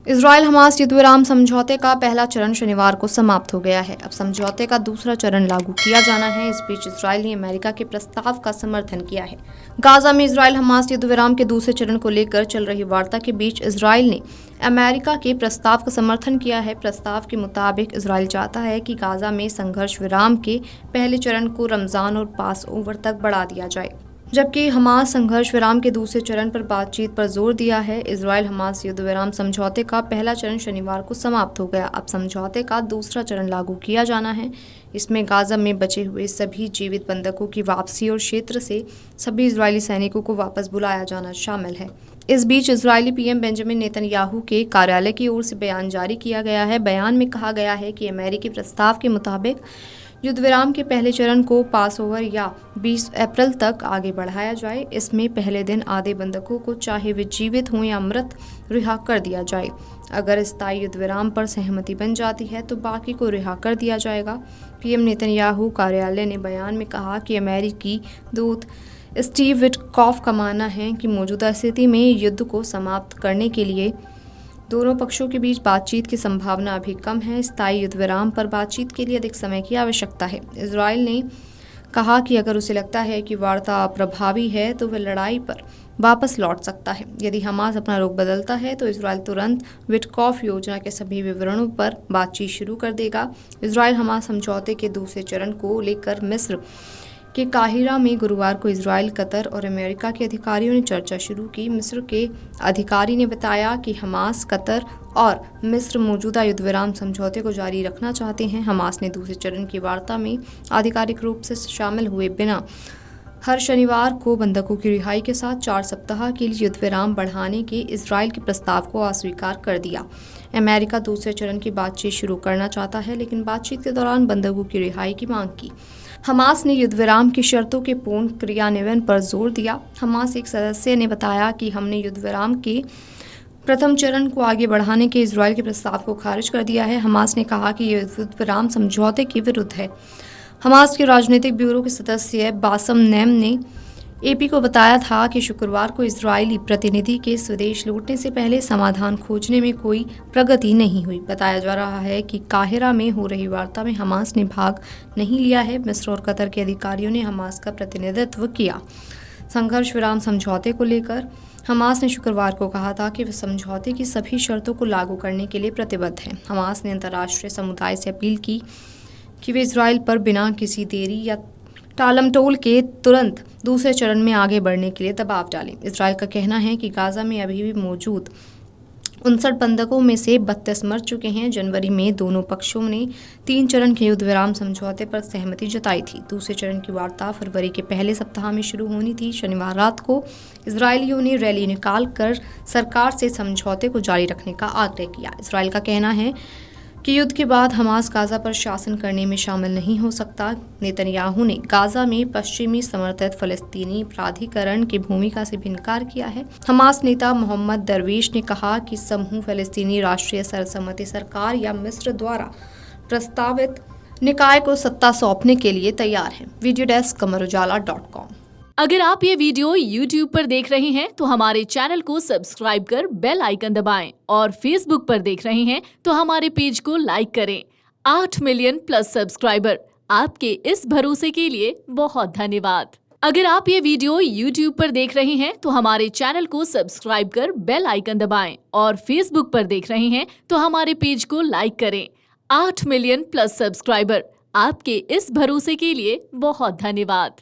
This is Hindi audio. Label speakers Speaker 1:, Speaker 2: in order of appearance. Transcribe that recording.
Speaker 1: इजराइल हमास युद्ध विराम समझौते का पहला चरण शनिवार को समाप्त हो गया है। अब समझौते का दूसरा चरण लागू किया जाना है। इस बीच इजराइल ने अमेरिका के प्रस्ताव का समर्थन किया है। गाजा में इजराइल हमास युद्ध विराम के दूसरे चरण को लेकर चल रही वार्ता के बीच इजराइल ने अमेरिका के प्रस्ताव का समर्थन किया है। प्रस्ताव के मुताबिक इजराइल चाहता है कि गाजा में संघर्ष विराम के पहले चरण को रमजान और पास ओवर तक बढ़ा दिया जाए, जबकि हमास संघर्ष विराम के दूसरे चरण पर बातचीत पर जोर दिया है। इजराइल हमास युद्ध विराम समझौते का पहला चरण शनिवार को समाप्त हो गया। अब समझौते का दूसरा चरण लागू किया जाना है। इसमें गाजा में बचे हुए सभी जीवित बंधकों की वापसी और क्षेत्र से सभी इजरायली सैनिकों को वापस बुलाया जाना शामिल है। इस बीच इजरायली पीएम बेंजामिन नेतन्याहू के कार्यालय की ओर से बयान जारी किया गया है। बयान में कहा गया है कि अमेरिकी प्रस्ताव के मुताबिक युद्ध विराम के पहले चरण को पास ओवर या 20 अप्रैल तक आगे बढ़ाया जाए। इसमें पहले दिन आधे बंधकों को, चाहे वे जीवित हों या मृत, रिहा कर दिया जाए। अगर स्थायी युद्ध विराम पर सहमति बन जाती है तो बाकी को रिहा कर दिया जाएगा। पीएम नेतन्याहू कार्यालय ने बयान में कहा कि अमेरिकी दूत स्टीव विटकॉफ का मानना है कि मौजूदा स्थिति में युद्ध को समाप्त करने के लिए दोनों पक्षों के बीच बातचीत की संभावना अभी कम है। स्थायी युद्ध विराम पर बातचीत के लिए अधिक समय की आवश्यकता है। इजराइल ने कहा कि अगर उसे लगता है कि वार्ता प्रभावी है तो वह लड़ाई पर वापस लौट सकता है। यदि हमास अपना रुख बदलता है तो इजराइल तुरंत विटकॉफ योजना के सभी विवरणों पर बातचीत शुरू कर देगा। इजराइल हमास समझौते के दूसरे चरण को लेकर मिस्र के काहिरा में गुरुवार को इजराइल, कतर और अमेरिका के अधिकारियों ने चर्चा शुरू की। मिस्र के अधिकारी ने बताया कि हमास, कतर और मिस्र मौजूदा युद्ध विराम समझौते को जारी रखना चाहते हैं। हमास ने दूसरे चरण की वार्ता में आधिकारिक रूप से शामिल हुए बिना हर शनिवार को बंधकों की रिहाई के साथ 4 सप्ताह के लिए युद्ध विराम बढ़ाने के इजराइल के प्रस्ताव को अस्वीकार कर दिया। अमेरिका दूसरे चरण की बातचीत शुरू करना चाहता है, लेकिन बातचीत के दौरान बंधकों की रिहाई की मांग की। हमास ने युद्ध विराम की शर्तों के पूर्ण क्रियान्वयन पर जोर दिया। हमास एक सदस्य ने बताया कि हमने युद्ध विराम के प्रथम चरण को आगे बढ़ाने के इजराइल के प्रस्ताव को खारिज कर दिया है। हमास ने कहा कि यह युद्ध विराम समझौते के विरुद्ध है। हमास के राजनीतिक ब्यूरो के सदस्य बासम नेम ने एपी को बताया था कि शुक्रवार को इजरायली प्रतिनिधि के स्वदेश लौटने से पहले समाधान खोजने में कोई प्रगति नहीं हुई। बताया जा रहा है कि काहिरा में हो रही वार्ता में हमास ने भाग नहीं लिया है। मिस्र और कतर के अधिकारियों ने हमास का प्रतिनिधित्व किया। संघर्ष विराम समझौते को लेकर हमास ने शुक्रवार को कहा था कि वह समझौते की सभी शर्तों को लागू करने के लिए प्रतिबद्ध है। हमास ने अंतर्राष्ट्रीय समुदाय से अपील की कि वे इजराइल पर बिना किसी देरी या टालमटोल के तुरंत दूसरे चरण में आगे बढ़ने के लिए दबाव डालें। इजराइल का कहना है कि गाजा में अभी भी मौजूद 59 बंधकों में से 32 मर चुके हैं। जनवरी में दोनों पक्षों ने 3 चरण के युद्ध विराम समझौते पर सहमति जताई थी। दूसरे चरण की वार्ता फरवरी के पहले सप्ताह में शुरू होनी थी। शनिवार रात को इजरायलियों ने रैली निकालकर सरकार से समझौते को जारी रखने का आग्रह किया। इजराइल का कहना है कि युद्ध के बाद हमास गाजा पर शासन करने में शामिल नहीं हो सकता। नेतन्याहू ने गाजा में पश्चिमी समर्थित फलस्तीनी प्राधिकरण की भूमिका से भी इनकार किया है। हमास नेता मोहम्मद दरवेश ने कहा कि समूह फलस्तीनी राष्ट्रीय सर्वसम्मति सरकार या मिस्र द्वारा प्रस्तावित निकाय को सत्ता सौंपने के लिए तैयार है। Video desk amarujala.com।
Speaker 2: अगर आप ये वीडियो YouTube पर देख रहे हैं तो हमारे चैनल को सब्सक्राइब कर बेल आइकन दबाएं और Facebook पर देख रहे हैं तो हमारे पेज को लाइक करें। 8 मिलियन प्लस सब्सक्राइबर, आपके इस भरोसे के लिए बहुत धन्यवाद। अगर आप ये वीडियो YouTube पर देख रहे हैं तो हमारे चैनल को सब्सक्राइब कर बेल आइकन दबाएं और Facebook पर देख रहे हैं तो हमारे पेज को लाइक करें। 8 मिलियन प्लस सब्सक्राइबर, आपके इस भरोसे के लिए बहुत धन्यवाद।